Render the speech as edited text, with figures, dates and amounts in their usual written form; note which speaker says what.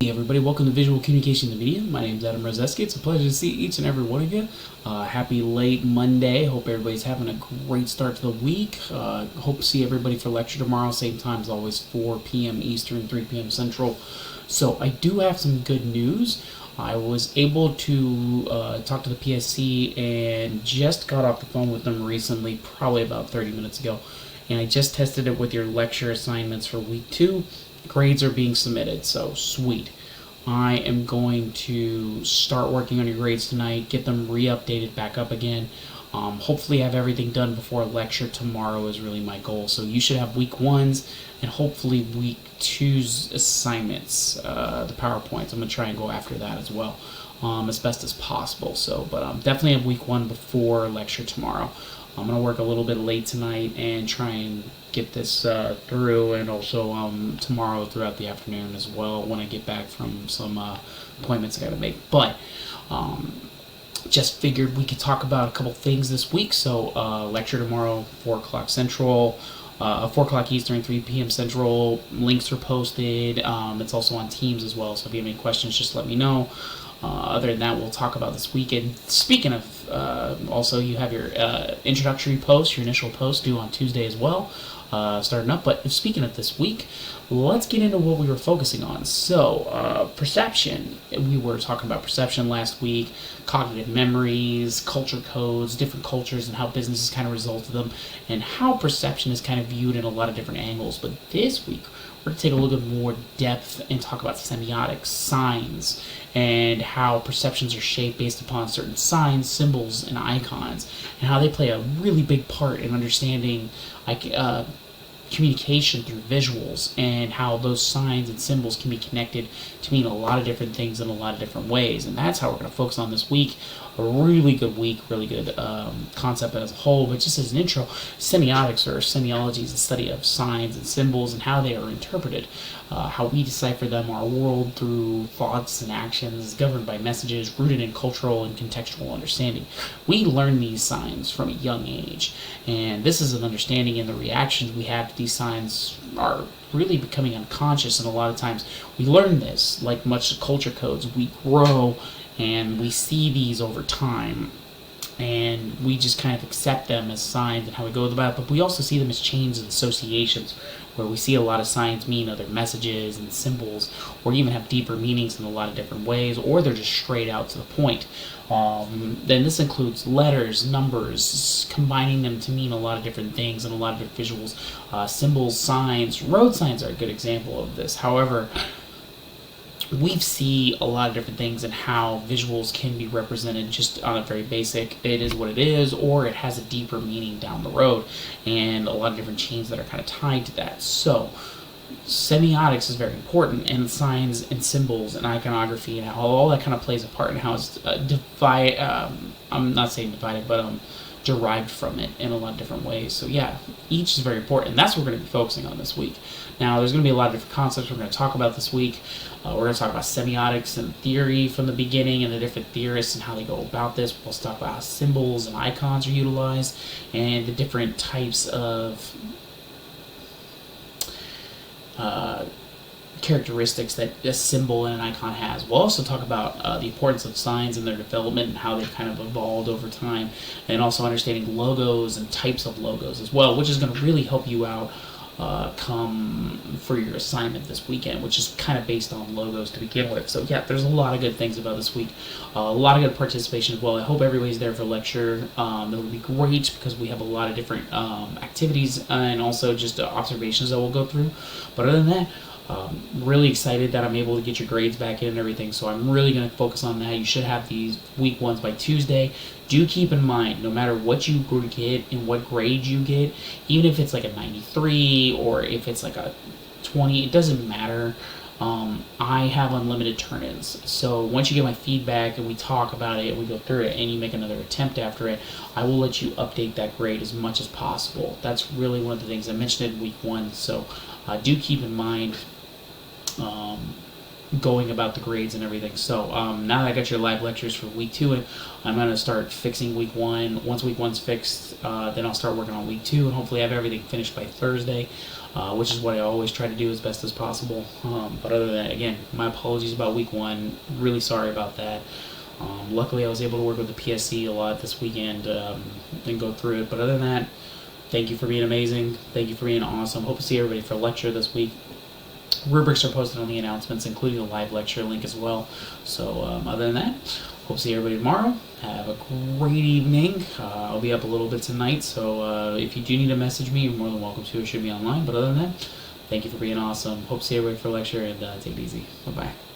Speaker 1: Hey everybody, welcome to Visual Communication and Media. My name is Adam Rozeski. It's a pleasure to see each and every one of you. Happy late Monday. Hope everybody's having a great start to the week. Hope to see everybody for lecture tomorrow. Same time as always, 4 p.m. Eastern, 3 p.m. Central. So I do have some good news. I was able to talk to the PSC and just got off the phone with them recently, probably about 30 minutes ago. And I just tested it with your lecture assignments for week 2. Grades are being submitted, so sweet. I am going to start working on your grades tonight, get them re-updated back up again. Hopefully have everything done before lecture tomorrow is really my goal. So you should have week 1's and hopefully week 2's assignments, the PowerPoints. I'm going to try and go after that as well, as best as possible. So, but definitely have week 1 before lecture tomorrow. I'm going to work a little bit late tonight and try and get this through, and also tomorrow throughout the afternoon as well when I get back from some appointments I got to make. But just figured we could talk about a couple things this week. So lecture tomorrow, 4 o'clock Central, 4 o'clock Eastern, 3 p.m. Central. Links are posted. It's also on Teams as well, so if you have any questions, just let me know. Other than that, we'll talk about this weekend. Speaking of, also you have your introductory post, your initial post due on Tuesday as well, starting up. But speaking of this week, let's get into what we were focusing on. So, perception. We were talking about perception last week, cognitive memories, culture codes, different cultures, and how businesses kind of result of them, and how perception is kind of viewed in a lot of different angles. But this week, we're going to take a look at more depth and talk about semiotics, signs, and how perceptions are shaped based upon certain signs, symbols, and icons, and how they play a really big part in understanding communication through visuals, and how those signs and symbols can be connected to mean a lot of different things in a lot of different ways. And that's how we're going to focus on this week. A really good week, really good concept as a whole. But just as an intro, semiotics or semiology is the study of signs and symbols and how they are interpreted, how we decipher them, our world through thoughts and actions governed by messages rooted in cultural and contextual understanding. We learn these signs from a young age, and this is an understanding, and the reactions we have to these signs are really becoming unconscious, and a lot of times we learn this, like much culture codes, we grow and we see these over time, and we just kind of accept them as signs and how we go about it. But we also see them as chains of associations, where we see a lot of signs mean other messages and symbols, or even have deeper meanings in a lot of different ways, or they're just straight out to the point. Then this includes letters, numbers, combining them to mean a lot of different things and a lot of different visuals, symbols, signs. Road signs are a good example of this. However, we see a lot of different things and how visuals can be represented just on a very basic, it is what it is, or it has a deeper meaning down the road, and a lot of different chains that are kind of tied to that. So semiotics is very important, and signs and symbols and iconography and how all that kind of plays a part in how it's I'm not saying divided, but derived from it in a lot of different ways. So yeah, each is very important, and that's what we're going to be focusing on this week. Now, there's going to be a lot of different concepts we're going to talk about this week. We're going to talk about semiotics and theory from the beginning, and the different theorists and how they go about this. We'll also talk about how symbols and icons are utilized, and the different types of characteristics that a symbol and an icon has. We'll also talk about the importance of signs and their development and how they've kind of evolved over time, and also understanding logos and types of logos as well, which is going to really help you out come for your assignment this weekend, which is kind of based on logos to begin with. So yeah, there's a lot of good things about this week, a lot of good participation as well. I hope everybody's there for lecture. It'll be great because we have a lot of different activities and also just observations that we'll go through. But other than that, really excited that I'm able to get your grades back in and everything, so I'm really going to focus on that. You should have these week 1s by Tuesday. Do keep in mind, no matter what you get and what grade you get, even if it's like a 93 or if it's like a 20, it doesn't matter. I have unlimited turn-ins, so once you get my feedback and we talk about it and we go through it and you make another attempt after it, I will let you update that grade as much as possible. That's really one of the things I mentioned in week 1, so do keep in mind going about the grades and everything. So now that I got your live lectures for week 2, I'm going to start fixing week 1. Once week 1's fixed, then I'll start working on week 2 and hopefully have everything finished by Thursday. which is what I always try to do as best as possible. But other than that, again, my apologies about week one. Really sorry about that. Luckily, I was able to work with the PSC a lot this weekend and go through it. But other than that, thank you for being amazing. Thank you for being awesome. Hope to see everybody for lecture this week. Rubrics are posted on the announcements, including the live lecture link as well. So other than that, hope to see everybody tomorrow. Have a great evening. I'll be up a little bit tonight, so if you do need to message me, you're more than welcome to. It should be online. But other than that, thank you for being awesome. Hope to see everybody for lecture, and take it easy. Bye-bye.